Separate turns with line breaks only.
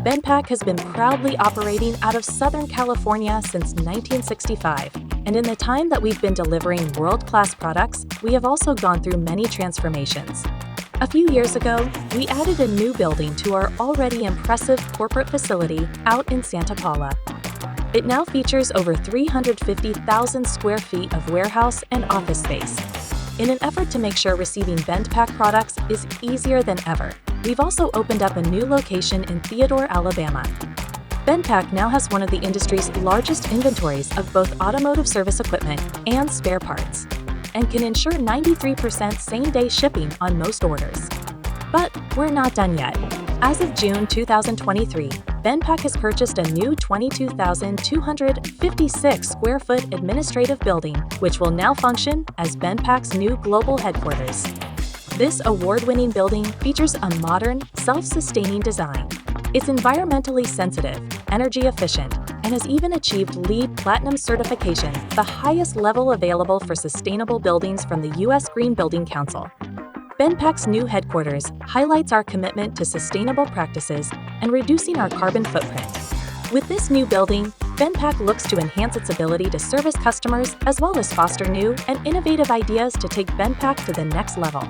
BendPak has been proudly operating out of Southern California since 1965, and in the time that we've been delivering world-class products, we have also gone through many transformations. A few years ago, we added a new building to our already impressive corporate facility out in Santa Paula. It now features over 350,000 square feet of warehouse and office space. In an effort to make sure receiving BendPak products is easier than ever, we've also opened up a new location in Theodore, Alabama. BendPak now has one of the industry's largest inventories of both automotive service equipment and spare parts, and can ensure 93% same-day shipping on most orders. But we're not done yet. As of June 2023, BendPak has purchased a new 22,256 square foot administrative building, which will now function as BendPak's new global headquarters. This award-winning building features a modern, self-sustaining design. It's environmentally sensitive, energy efficient, and has even achieved LEED Platinum certification, the highest level available for sustainable buildings from the U.S. Green Building Council. BendPak's new headquarters highlights our commitment to sustainable practices and reducing our carbon footprint. With this new building, BendPak looks to enhance its ability to service customers as well as foster new and innovative ideas to take BendPak to the next level.